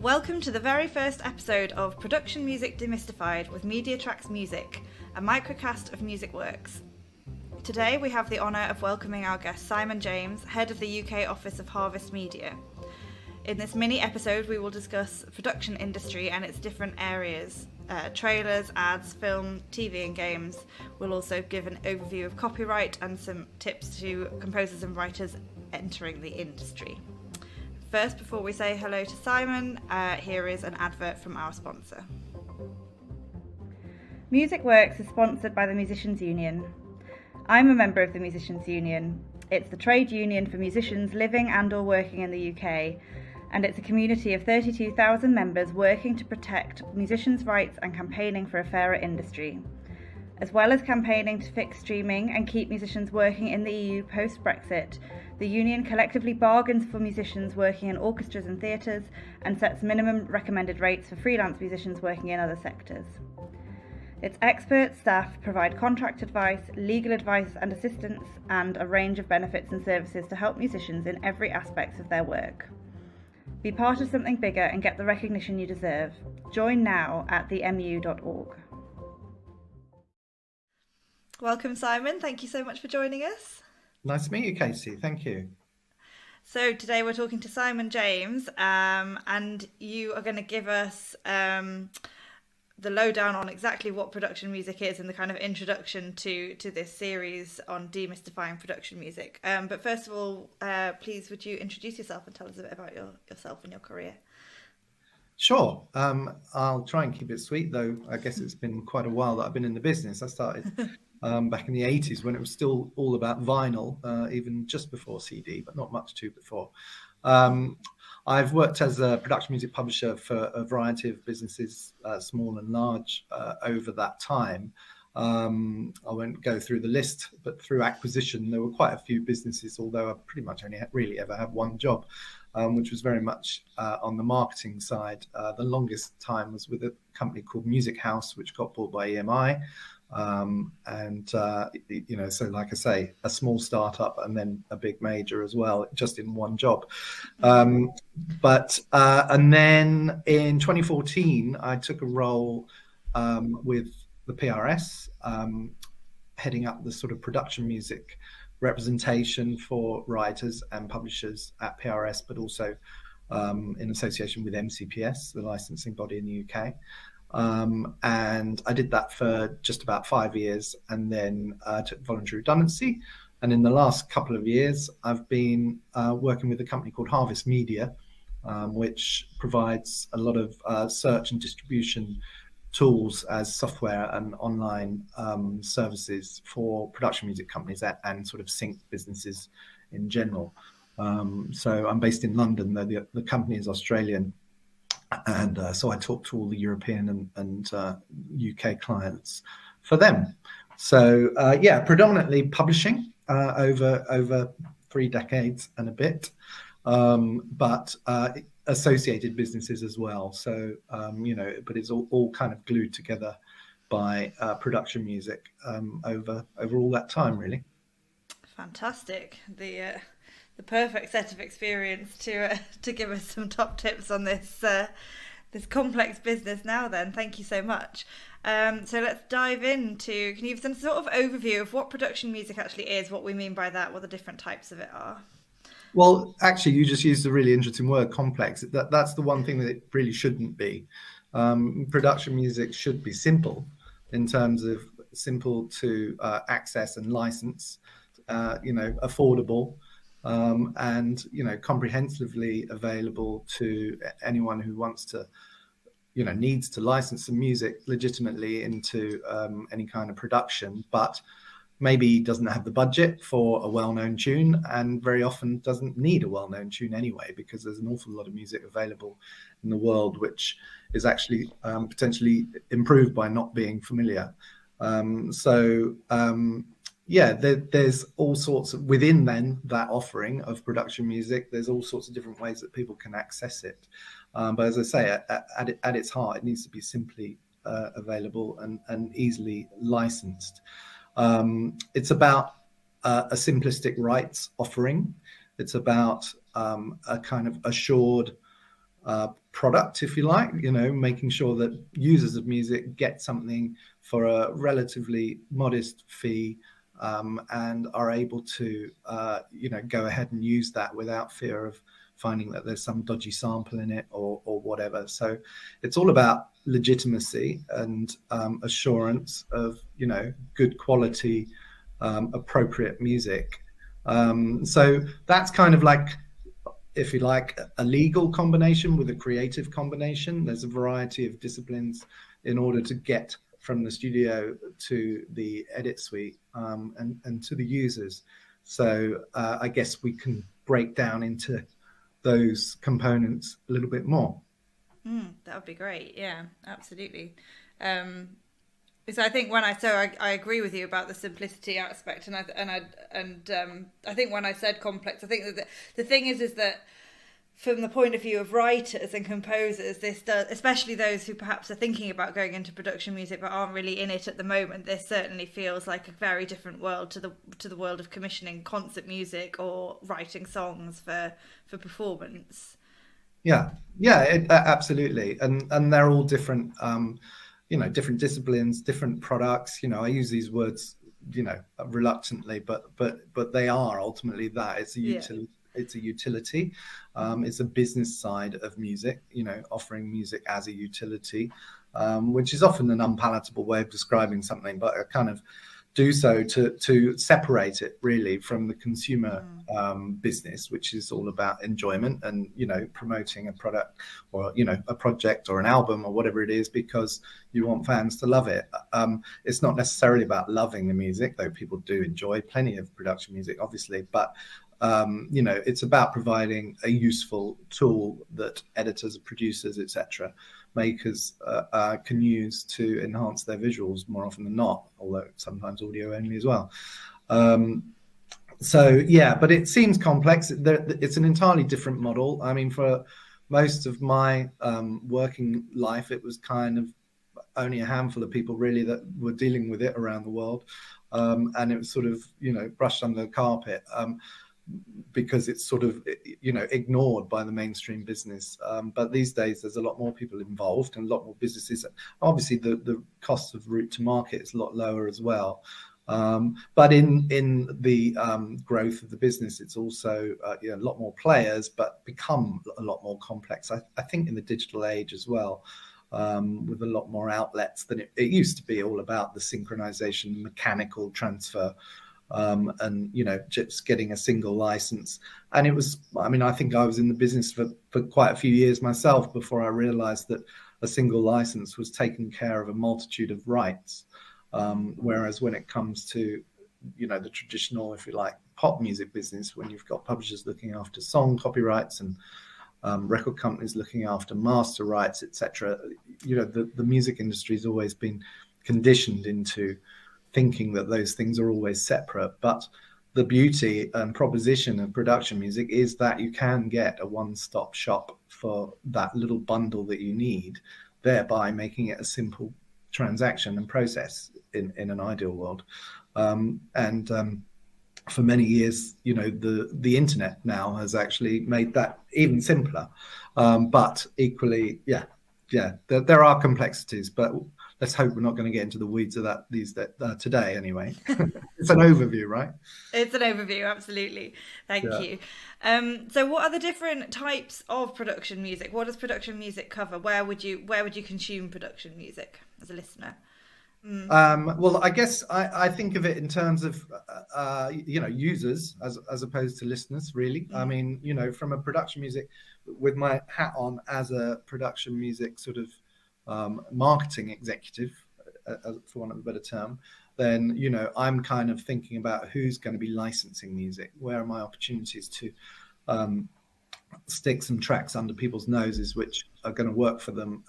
Welcome to the very first episode of Production Music Demystified with MediaTracks Music, a microcast of music works. Today we have the honour of welcoming our guest Simon James, head of the UK office of Harvest Media. In this mini episode we will discuss production industry and its different areas, trailers, ads, film, TV and games. We'll also give an overview of copyright and some tips to composers and writers entering the industry. First, before we say hello to Simon, here is an advert from our sponsor. Music Works is sponsored by the Musicians Union. I'm a member of the Musicians Union. It's the trade union for musicians living and or working in the UK, and it's a community of 32,000 members working to protect musicians' rights and campaigning for a fairer industry. As well as campaigning to fix streaming and keep musicians working in the EU post-Brexit, the union collectively bargains for musicians working in orchestras and theatres and sets minimum recommended rates for freelance musicians working in other sectors. Its expert staff provide contract advice, legal advice and assistance, and a range of benefits and services to help musicians in every aspect of their work. Be part of something bigger and get the recognition you deserve. Join now at themu.org. Welcome, Simon. Thank you so much for joining us. Nice to meet you, Casey. Thank you. So today we're talking to Simon James, and you are going to give us the lowdown on exactly what production music is and the kind of introduction to this series on demystifying production music. But first of all, please would you introduce yourself and tell us a bit about yourself and your career? Sure. I'll try and keep it sweet, though I guess it's been quite a while that I've been in the business. I started back in the 80s when it was still all about vinyl, even just before CD, but not much too before. I've worked as a production music publisher for a variety of businesses, small and large, over that time. I won't go through the list, but through acquisition, there were quite a few businesses, although I pretty much only really ever had one job, which was very much on the marketing side. The longest time was with a company called Music House, which got bought by EMI. So like I say, a small startup and then a big major as well, just in one job. And then in 2014, I took a role with the PRS, heading up the sort of production music representation for writers and publishers at PRS, but also in association with MCPS, the licensing body in the UK. And I did that for just about 5 years and then took voluntary redundancy. And in the last couple of years, I've been working with a company called Harvest Media, which provides a lot of search and distribution tools as software and online services for production music companies and sort of sync businesses in general. So I'm based in London, though the company is Australian. And so I talk to all the European and UK clients for them. So predominantly publishing over 3 decades and a bit, but associated businesses as well. So but it's all kind of glued together by production music over all that time, really. Fantastic. The perfect set of experience to give us some top tips on this complex business now then. Thank you so much. So let's dive into, can you give some sort of overview of what production music actually is, what we mean by that, what the different types of it are? Well, actually, you just used a really interesting word, complex. That's the one thing that it really shouldn't be. Production music should be simple in terms of simple to access and license, affordable, and comprehensively available to anyone who wants to, needs to license some music legitimately into any kind of production, but maybe doesn't have the budget for a well-known tune, and very often doesn't need a well-known tune anyway, because there's an awful lot of music available in the world which is actually potentially improved by not being familiar. There's all sorts of, within then that offering of production music, there's all sorts of different ways that people can access it. But as I say, at its heart, it needs to be simply available and easily licensed. It's about a simplistic rights offering. It's about a kind of assured product, if you like, making sure that users of music get something for a relatively modest fee, and are able to go ahead and use that without fear of finding that there's some dodgy sample in it or whatever. So it's all about legitimacy and assurance of good quality, appropriate music. So that's kind of like, if you like, a legal combination with a creative combination. There's a variety of disciplines in order to get from the studio to the edit suite, and to the users. So I guess we can break down into those components a little bit more. That would be great. Yeah, absolutely. So I think I agree with you about the simplicity aspect, and I think when I said complex, I think that the thing is that from the point of view of writers and composers, this does, especially those who perhaps are thinking about going into production music but aren't really in it at the moment, this certainly feels like a very different world to the world of commissioning concert music or writing songs for performance. Yeah, absolutely, and they're all different. Different disciplines, different products. I use these words, reluctantly, but they are ultimately that. It's a utility. It's a utility. It's a business side of music, offering music as a utility, which is often an unpalatable way of describing something, but I kind of do so to separate it really from the consumer business, which is all about enjoyment and promoting a product or a project or an album or whatever it is because you want fans to love it. It's not necessarily about loving the music, though people do enjoy plenty of production music, obviously, but it's about providing a useful tool that editors, producers, etc., makers can use to enhance their visuals more often than not, although sometimes audio only as well. But it seems complex. It's an entirely different model. I mean, for most of my working life, it was kind of only a handful of people really that were dealing with it around the world, and it was sort of brushed under the carpet. Because it's sort of ignored by the mainstream business, but these days there's a lot more people involved and a lot more businesses. Obviously the cost of route to market is a lot lower as well, but in the growth of the business, it's also a lot more players, but become a lot more complex, I think, in the digital age as well, with a lot more outlets than it used to be all about the synchronization, mechanical transfer, and just getting a single license. And it was, I think I was in the business for quite a few years myself before I realized that a single license was taking care of a multitude of rights, whereas when it comes to the traditional, if you like, pop music business, when you've got publishers looking after song copyrights and record companies looking after master rights, etc., the music industry has always been conditioned into thinking that those things are always separate. But the beauty and proposition of production music is that you can get a one-stop shop for that little bundle that you need, thereby making it a simple transaction and process in an ideal world. For many years, the internet now has actually made that even simpler. But equally, there are complexities, but let's hope we're not going to get into the weeds of that today anyway. It's an overview, right? It's an overview, absolutely. Thank you. So what are the different types of production music? What does production music cover? Where would you consume production music as a listener? Well, I guess I think of it in terms of users as opposed to listeners, really. I mean, from a production music, with my hat on as a production music sort of marketing executive, for want of a better term, then I'm kind of thinking about who's going to be licensing music, where are my opportunities to stick some tracks under people's noses which are going to work for them,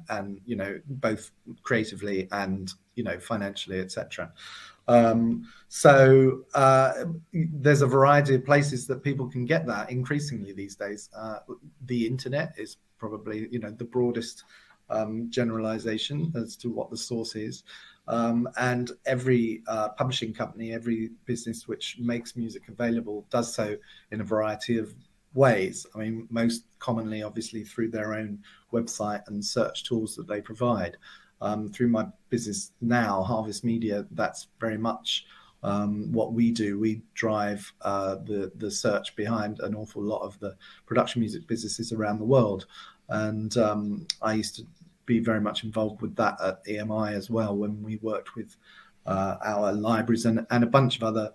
and both creatively and financially, etc. So there's a variety of places that people can get that increasingly these days. The internet is probably the broadest generalization as to what the source is. And every publishing company, every business which makes music available does so in a variety of ways. I mean, most commonly, obviously, through their own website and search tools that they provide. Through my business now, Harvest Media, that's very much what we do. We drive the search behind an awful lot of the production music businesses around the world. And I used to be very much involved with that at EMI as well, when we worked with our libraries and a bunch of other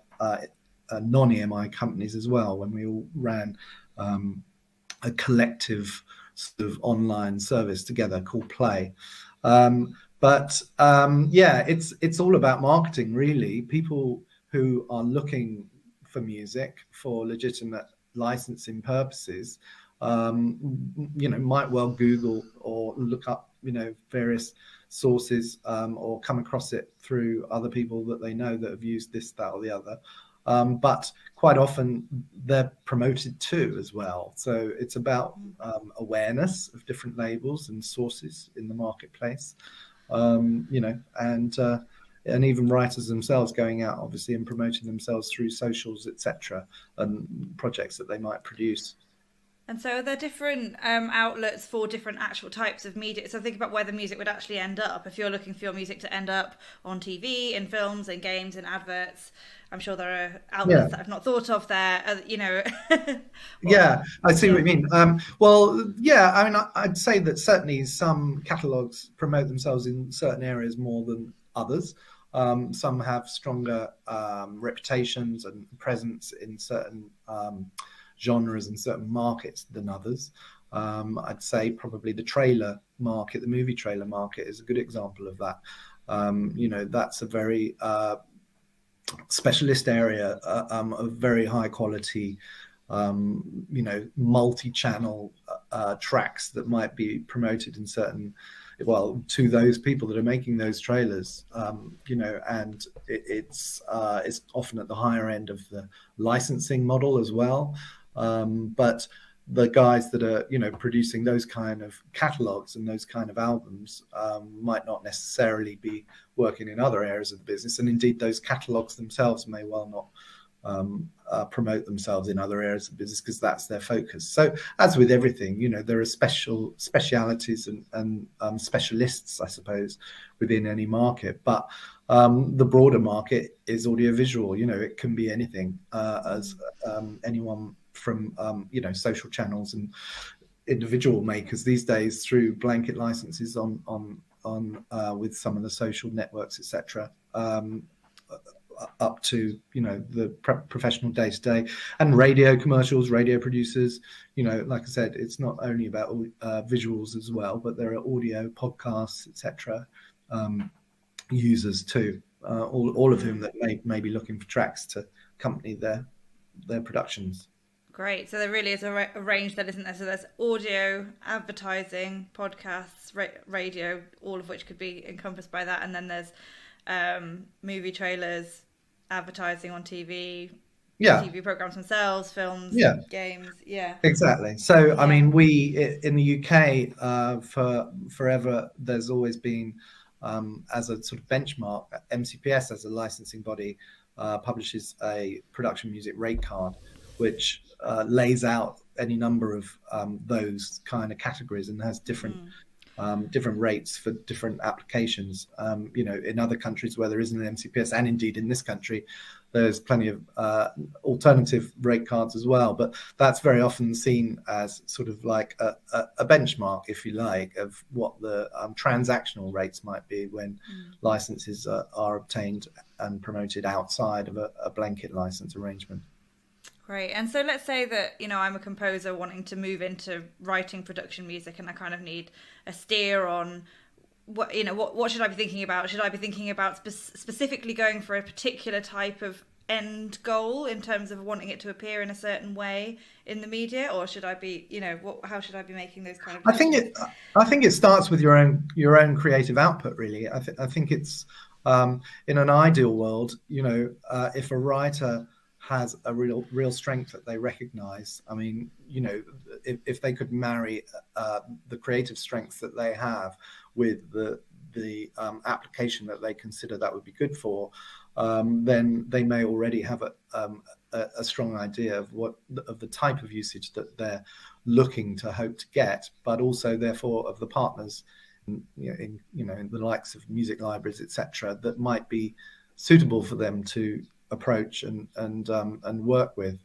non-EMI companies as well, when we all ran a collective sort of online service together called Play. But it's all about marketing, really. People who are looking for music for legitimate licensing purposes, might well Google or look up, various sources, or come across it through other people that they know that have used this, that, or the other. But quite often they're promoted too as well. So it's about awareness of different labels and sources in the marketplace, and even writers themselves going out, obviously, and promoting themselves through socials, etc., and projects that they might produce. And so are there different outlets for different actual types of media? So think about where the music would actually end up. If you're looking for your music to end up on TV, in films, in games, in adverts, I'm sure there are outlets that I've not thought of there, Yeah, I see what you mean. I'd say that certainly some catalogues promote themselves in certain areas more than others. Some have stronger reputations and presence in certain genres and certain markets than others. I'd say probably the trailer market, the movie trailer market, is a good example of that. That's a very specialist area of very high quality, multi-channel tracks that might be promoted in certain, to those people that are making those trailers, and it's often at the higher end of the licensing model as well. But the guys that are, producing those kind of catalogs and those kind of albums might not necessarily be working in other areas of the business. And indeed, those catalogs themselves may well not promote themselves in other areas of business because that's their focus. So as with everything, there are specialities and specialists, I suppose, within any market. But the broader market is audiovisual. It can be anything, as anyone from social channels and individual makers these days through blanket licenses on with some of the social networks, etc., up to the professional day-to-day and radio commercials, radio producers. Like I said, it's not only about visuals as well, but there are audio podcasts, etc., users too, all of whom that may be looking for tracks to accompany their productions. Great. So there really is a range that isn't there. So there's audio, advertising, podcasts, radio, all of which could be encompassed by that. And then there's movie trailers, advertising on TV, TV programs themselves, films, games. Yeah, exactly. So, I mean, we in the UK for forever, there's always been, as a sort of benchmark, MCPS as a licensing body publishes a production music rate card, which lays out any number of those kind of categories and has different rates for different applications. In other countries where there isn't an MCPS, and indeed in this country, there's plenty of alternative rate cards as well. But that's very often seen as sort of like a benchmark, if you like, of what the transactional rates might be when licenses are obtained and promoted outside of a blanket license arrangement. Great. And so let's say that, I'm a composer wanting to move into writing production music, and I kind of need a steer on what should I be thinking about? Should I be thinking about specifically going for a particular type of end goal in terms of wanting it to appear in a certain way in the media, or should I be, how should I be making those kind of decisions? I think it starts with your own creative output, really. I think it's in an ideal world, if a writer has a real strength that they recognize. I mean, you know, if they could marry the creative strengths that they have with the application that they consider that would be good for, then they may already have a strong idea of the type of usage that they're looking to hope to get, but also therefore of the partners in the likes of music libraries, etc., that might be suitable for them to approach and work with.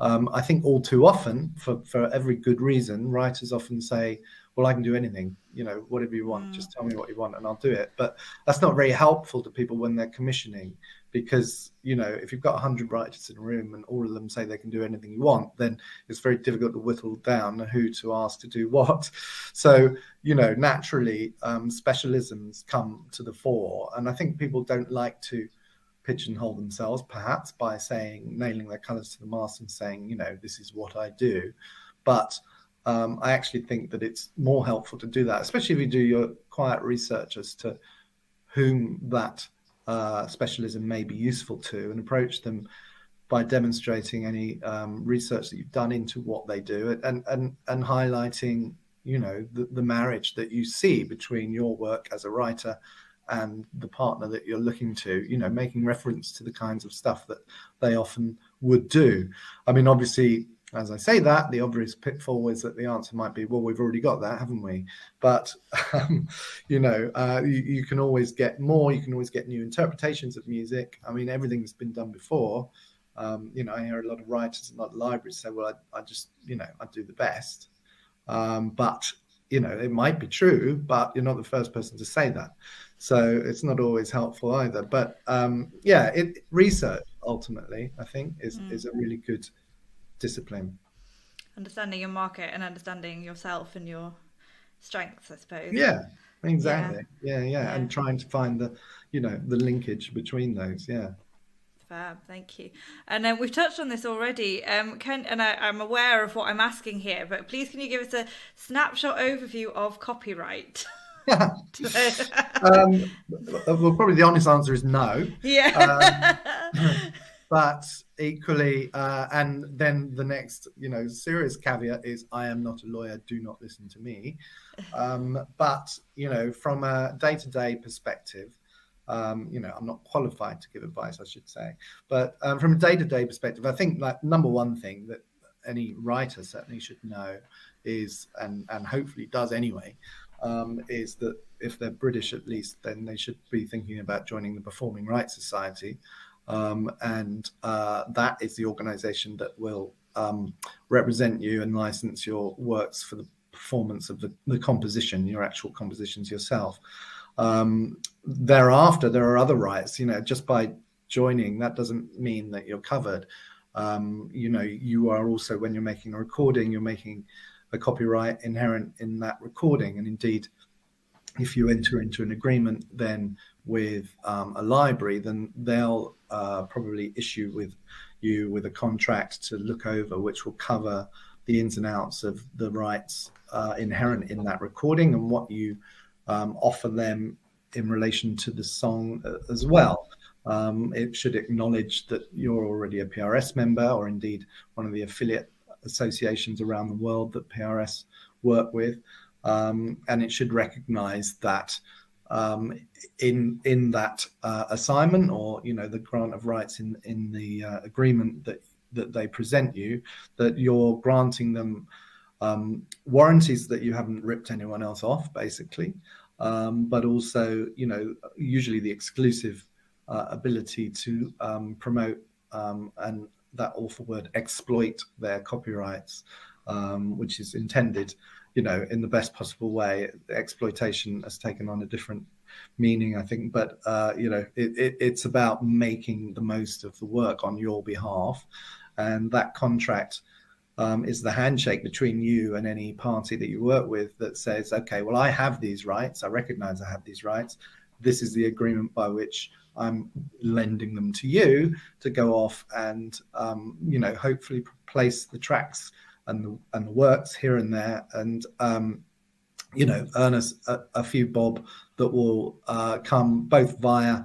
I think all too often, for every good reason, writers often say, well, I can do anything, you know, whatever you want, just tell me what you want and I'll do it. But that's not very helpful to people when they're commissioning, because, you know, if you've got 100 writers in a room and all of them say they can do anything you want, then it's very difficult to whittle down who to ask to do what. So, you know, naturally, specialisms come to the fore. And I think people don't like to pigeonhole themselves, perhaps, by nailing their colours to the mast and saying, you know, this is what I do. But I actually think that it's more helpful to do that, especially if you do your quiet research as to whom that specialism may be useful to, and approach them by demonstrating any research that you've done into what they do, and highlighting, you know, the marriage that you see between your work as a writer and the partner that you're looking to, you know, making reference to the kinds of stuff that they often would do. I mean, obviously, as I say that, the obvious pitfall is that the answer might be, well, we've already got that, haven't we? But, you know, you can always get more, you can always get new interpretations of music. I mean, everything's been done before. You know, I hear a lot of writers and a lot of libraries say, well, I just, you know, I do the best. But, you know, it might be true, but you're not the first person to say that. So it's not always helpful either. But yeah, research ultimately, I think, is a really good discipline. Understanding your market and understanding yourself and your strengths, I suppose. Yeah, exactly. Yeah. And trying to find the linkage between those. Yeah. Fab, thank you. And we've touched on this already. I'm aware of what I'm asking here, but please can you give us a snapshot overview of copyright? Well, probably the honest answer is no. Yeah. But equally, and then the next, you know, serious caveat is, I am not a lawyer, do not listen to me. But, you know, from a day-to-day perspective, you know, I'm not qualified to give advice, I should say. But from a day-to-day perspective, I think like number one thing that any writer certainly should know is, and hopefully does anyway, is that if they're British at least, then they should be thinking about joining the Performing Rights Society. And that is the organization that will represent you and license your works for the performance of the composition, your actual compositions yourself. Thereafter, there are other rights. You know, just by joining, that doesn't mean that you're covered. You know, you are also, when you're making a recording, you're making a copyright inherent in that recording. And indeed, if you enter into an agreement then with a library, then they'll probably issue with a contract to look over, which will cover the ins and outs of the rights inherent in that recording and what you offer them in relation to the song as well. It should acknowledge that you're already a PRS member, or indeed one of the affiliate associations around the world that PRS work with. And it should recognize that in that assignment, or, you know, the grant of rights in the agreement that they present you, that you're granting them warranties that you haven't ripped anyone else off, basically, but also, you know, usually the exclusive ability to promote and that awful word, exploit their copyrights, which is intended, you know, in the best possible way. Exploitation has taken on a different meaning, I think, but you know, it's about making the most of the work on your behalf, and that contract is the handshake between you and any party that you work with that says, okay, well, I have these rights, I recognize I have these rights, this is the agreement by which I'm lending them to you to go off and you know, hopefully place the tracks and the works here and there, and you know, earn us a few bob that will come both via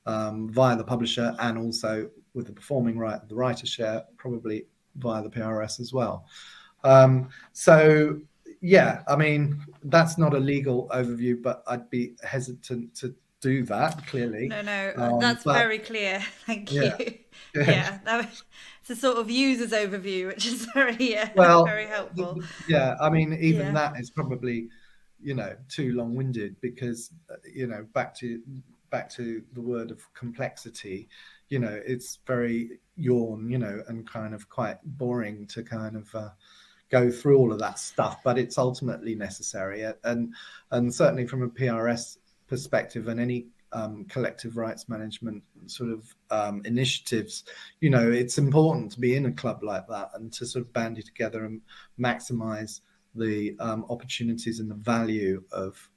the publisher and also with the performing right of the writer share, probably via the PRS as well. So yeah, I mean, that's not a legal overview, but I'd be hesitant to do that, clearly. No, that's very clear. Thank you. Yeah, Yeah, it's a sort of user's overview, which is very, well, very helpful. yeah, I mean, even Yeah. that is probably, too long-winded, because back to the word of complexity, it's very yawn, and kind of quite boring to kind of go through all of that stuff, but it's ultimately necessary. And certainly from a PRS perspective, and any collective rights management sort of initiatives, it's important to be in a club like that and to sort of bandy together and maximize the opportunities and the value of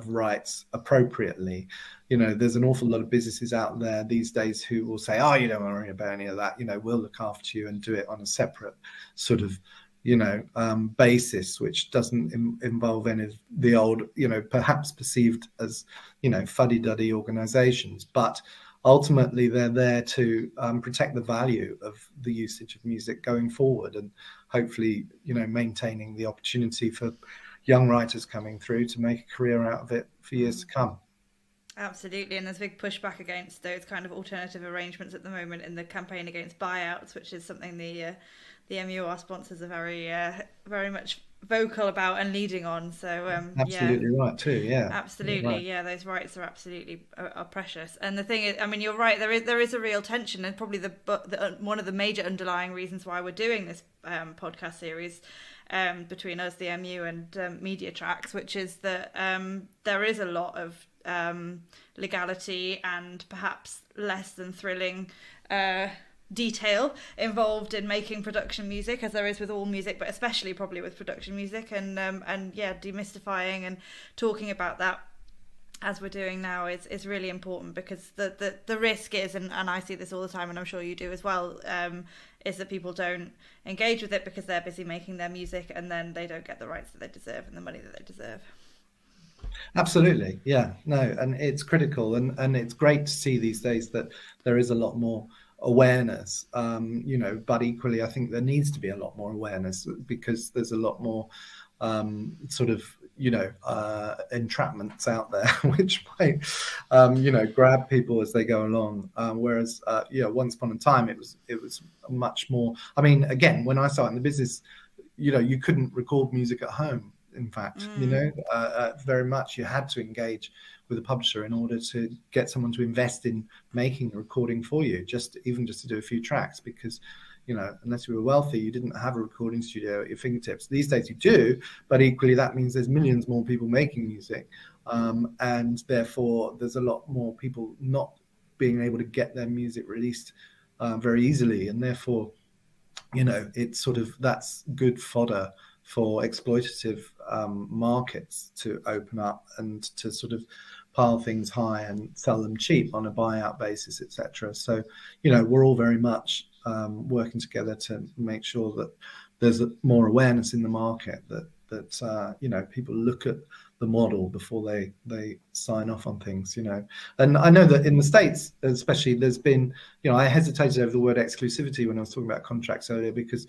rights appropriately. There's an awful lot of businesses out there these days who will say, "Oh, you don't worry about any of that. We'll look after you," and do it on a separate sort of basis, which doesn't involve any of the old, perhaps perceived as, fuddy-duddy organizations. But ultimately, they're there to protect the value of the usage of music going forward, and hopefully, maintaining the opportunity for young writers coming through to make a career out of it for years to come. Absolutely, and there's a big pushback against those kind of alternative arrangements at the moment in the campaign against buyouts, which is something the MUR sponsors are very much vocal about and leading on. So absolutely right too. Yeah, absolutely, right. Yeah, those rights are absolutely are precious. And the thing is, I mean, you're right. There is a real tension, and probably the one of the major underlying reasons why we're doing this podcast series between us, the MU, and MediaTracks, which is that there is a lot of legality and perhaps less than thrilling detail involved in making production music, as there is with all music, but especially probably with production music, and demystifying and talking about that as we're doing now is really important, because the risk is, and I see this all the time, and I'm sure you do as well, is that people don't engage with it because they're busy making their music, and then they don't get the rights that they deserve and the money that they deserve. Absolutely, yeah, no, and it's critical, and it's great to see these days that there is a lot more awareness, but equally I think there needs to be a lot more awareness, because there's a lot more sort of entrapments out there which might grab people as they go along, whereas once upon a time it was much more, I mean, again, when I started in the business, you couldn't record music at home. In fact, very much you had to engage with a publisher in order to get someone to invest in making a recording for you, just to do a few tracks, because unless you were wealthy, you didn't have a recording studio at your fingertips. These days you do, but equally that means there's millions more people making music, and therefore there's a lot more people not being able to get their music released very easily, and therefore it's sort of, that's good fodder for exploitative markets to open up and to sort of pile things high and sell them cheap on a buyout basis, etc. So, we're all very much working together to make sure that there's more awareness in the market, that people look at the model before they sign off on things, And I know that in the States, especially, there's been, I hesitated over the word exclusivity when I was talking about contracts earlier, because,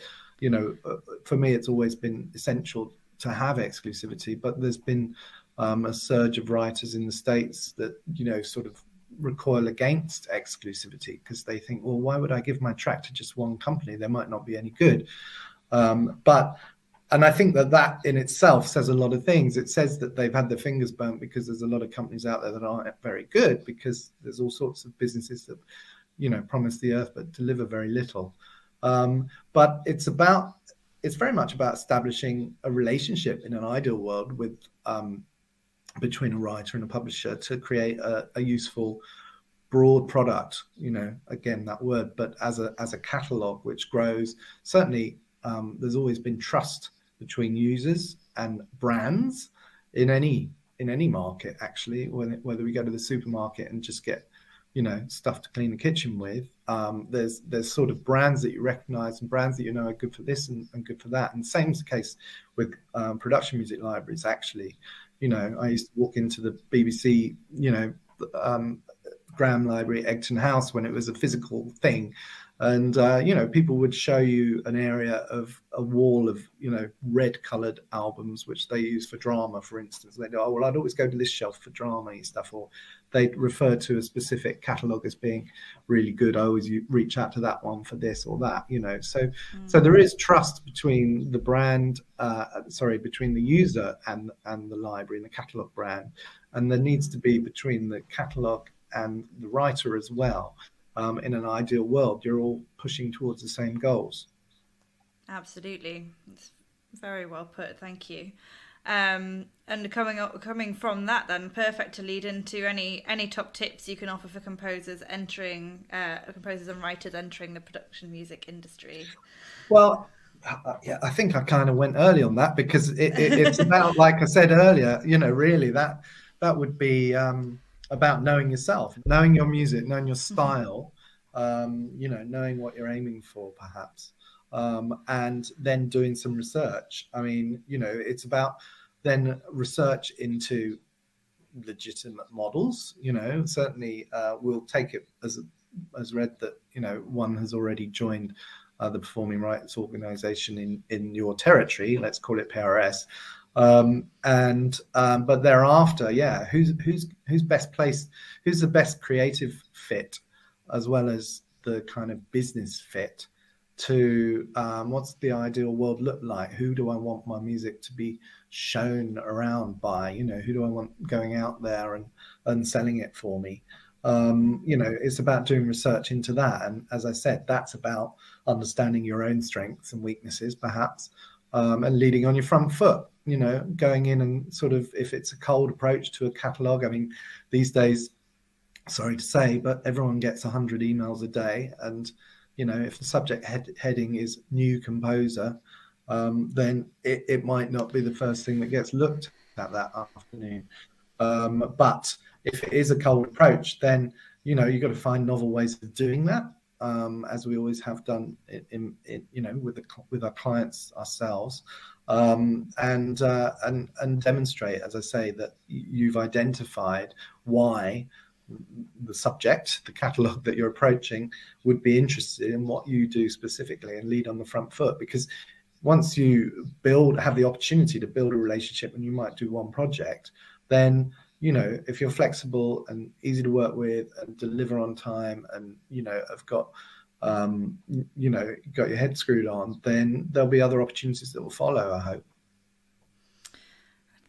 for me, it's always been essential to have exclusivity, but there's been a surge of writers in the States that, sort of recoil against exclusivity, because they think, well, why would I give my track to just one company? They might not be any good. And I think that in itself says a lot of things. It says that they've had their fingers burnt, because there's a lot of companies out there that aren't very good, because there's all sorts of businesses that, promise the earth but deliver very little. But it's very much about establishing a relationship in an ideal world with between a writer and a publisher to create a useful, broad product. Again, that word, but as a catalogue which grows. Certainly, there's always been trust between users and brands in any market, actually. Whether we go to the supermarket and just get stuff to clean the kitchen with, there's sort of brands that you recognize and brands that are good for this and good for that. And the same is the case with production music libraries, actually. I used to walk into the BBC Graham Library at Egton House when it was a physical thing. And, people would show you an area of a wall of, red coloured albums, which they use for drama, for instance. They'd go, oh, well, I'd always go to this shelf for drama stuff. Or they'd refer to a specific catalogue as being really good. I always reach out to that one for this or that, So there is trust between the brand, between the user and the library and the catalogue brand. And there needs to be between the catalogue and the writer as well. In an ideal world, you're all pushing towards the same goals. Absolutely. It's very well put. Thank you. And coming from that, then perfect to lead into any top tips you can offer for composers and writers entering the production music industry. Well, yeah, I think I kind of went early on that, because it's about, like I said earlier, really that would be about knowing yourself, knowing your music, knowing your style, knowing what you're aiming for, perhaps, and then doing some research. I mean, it's about then research into legitimate models. Certainly we'll take it as read that one has already joined the performing rights organization in your territory. Let's call it PRS. But thereafter, who's best placed, who's the best creative fit, as well as the kind of business fit to what's the ideal world look like? Who do I want my music to be shown around by? Who do I want going out there and selling it for me? It's about doing research into that. And as I said, that's about understanding your own strengths and weaknesses, perhaps, and leading on your front foot. Going in and sort of, if it's a cold approach to a catalogue, I mean, these days, sorry to say, but everyone gets 100 emails a day. And, if the subject heading is new composer, then it might not be the first thing that gets looked at that afternoon. But if it is a cold approach, then, you've got to find novel ways of doing that, as we always have done with our clients ourselves. And demonstrate, as I say, that you've identified why the subject, the catalogue that you're approaching, would be interested in what you do specifically, and lead on the front foot. Because once you have the opportunity to build a relationship, and you might do one project, then if you're flexible and easy to work with and deliver on time, and have got got your head screwed on, then there'll be other opportunities that will follow, I hope.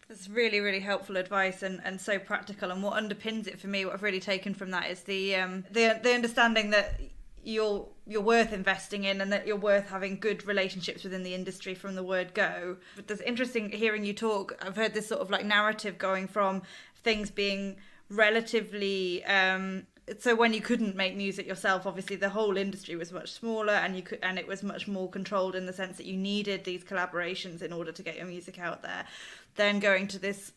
That's really, really helpful advice, and so practical. And what underpins it for me, what I've really taken from that, is the understanding that you're worth investing in, and that you're worth having good relationships within the industry from the word go. But it's interesting hearing you talk. I've heard this sort of like narrative going from things being relatively so when you couldn't make music yourself, obviously the whole industry was much smaller, and it was much more controlled, in the sense that you needed these collaborations in order to get your music out there. Then going to this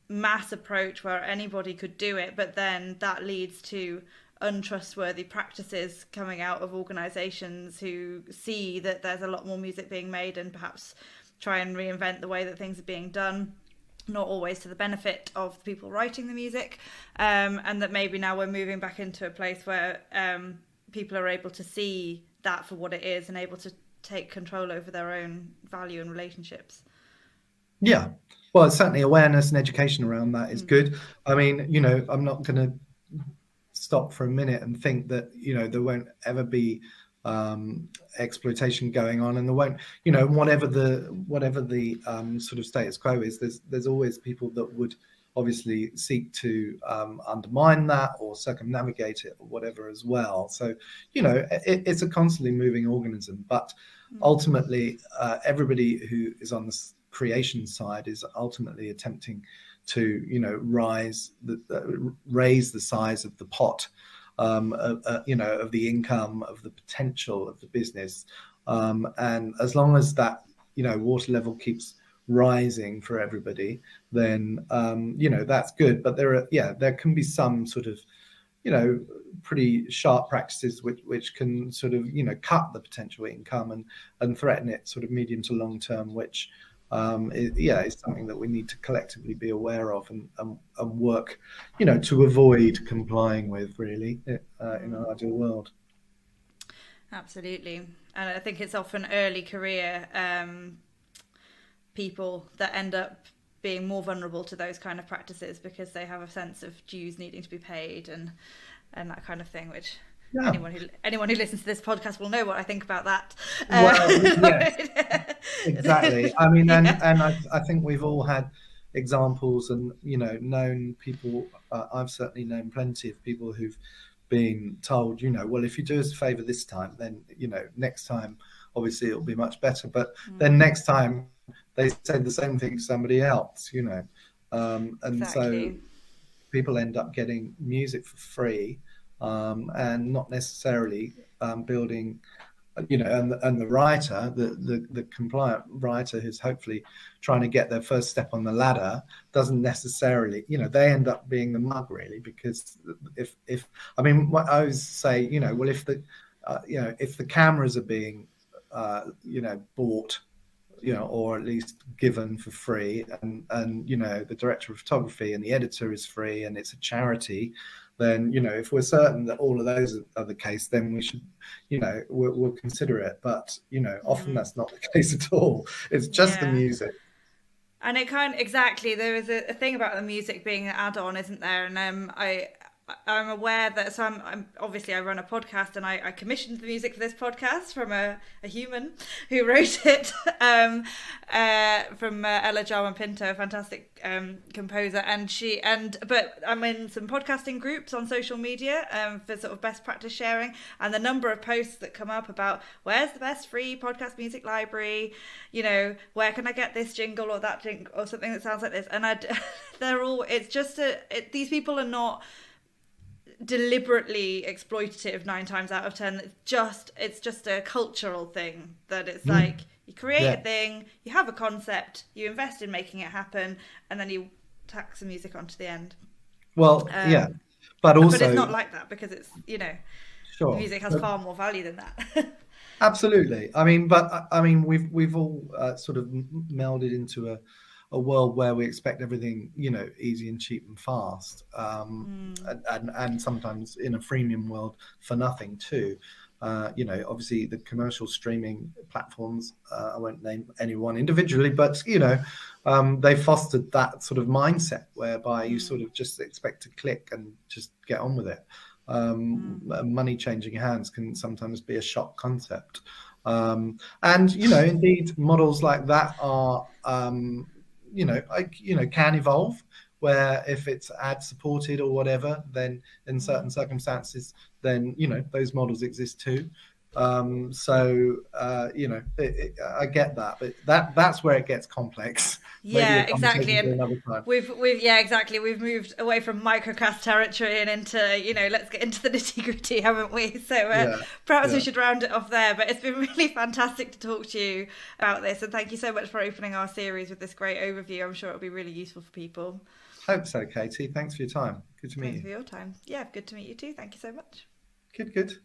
mass approach where anybody could do it, but then that leads to untrustworthy practices coming out of organisations who see that there's a lot more music being made, and perhaps try and reinvent the way that things are being done, not always to the benefit of the people writing the music, and that maybe now we're moving back into a place where people are able to see that for what it is, and able to take control over their own value and relationships. Yeah, well, certainly awareness and education around that is good. I mean, I'm not going to stop for a minute and think that there won't ever be exploitation going on, and there won't, whatever the sort of status quo is, there's always people that would obviously seek to undermine that or circumnavigate it or whatever as well. So it's a constantly moving organism, but ultimately everybody who is on the creation side is ultimately attempting to raise the size of the pot, of the income, of the potential of the business, and as long as that water level keeps rising for everybody, then that's good. But there can be some sort of pretty sharp practices which can sort of cut the potential income and threaten it sort of medium to long term, which it's something that we need to collectively be aware of and work, to avoid complying with, really, in an ideal world. Absolutely. And I think it's often early career people that end up being more vulnerable to those kind of practices because they have a sense of dues needing to be paid and that kind of thing, which Yeah. anyone who listens to this podcast will know what I think about that. Well, yes, exactly. I mean, and Yeah. and I think we've all had examples and known people. I've certainly known plenty of people who've been told, well, if you do us a favor this time, then next time obviously it'll be much better. But then next time they say the same thing to somebody else, and Exactly. so people end up getting music for free, and not necessarily building, and the writer, the compliant writer who's hopefully trying to get their first step on the ladder, doesn't necessarily, they end up being the mug, really, because if I mean, what I always say, well, if the cameras are being bought, or at least given for free, and the director of photography and the editor is free, and it's a charity, then if we're certain that all of those are the case, then we should, we'll consider it. But often that's not the case at all. It's just the music. And it exactly, there is a thing about the music being an add-on, isn't there? And I'm aware that, so I'm obviously I run a podcast, and I commissioned the music for this podcast from a human who wrote it, from Ella Jarman Pinto, a fantastic composer, but I'm in some podcasting groups on social media for sort of best practice sharing, and the number of posts that come up about where's the best free podcast music library, where can I get this jingle or that jingle or something that sounds like this, and they're all, it's just these people are not deliberately exploitative 9 times out of 10. It's just a cultural thing that it's like you create a thing, you have a concept, you invest in making it happen, and then you tack some music onto the end. Well, but also, but it's not like that, because it's sure, music has far more value than that. Absolutely. I mean, we've all sort of melded into a world where we expect everything, easy and cheap and fast, and sometimes in a freemium world for nothing too. Obviously the commercial streaming platforms, I won't name anyone individually, but they fostered that sort of mindset whereby you sort of just expect to click and just get on with it. Money changing hands can sometimes be a shock concept, and indeed models like that are can evolve, where if it's ad supported or whatever, then in certain circumstances, then those models exist too. I get that, but that's where it gets complex. Yeah, exactly. And we've moved away from microcast territory and into, let's get into the nitty gritty, haven't we? So perhaps we should round it off there. But it's been really fantastic to talk to you about this, and thank you so much for opening our series with this great overview. I'm sure it'll be really useful for people. Hope so, Katie. Thanks for your time. Good to meet you. Thanks for your time. Yeah, good to meet you too. Thank you so much. Good. Good.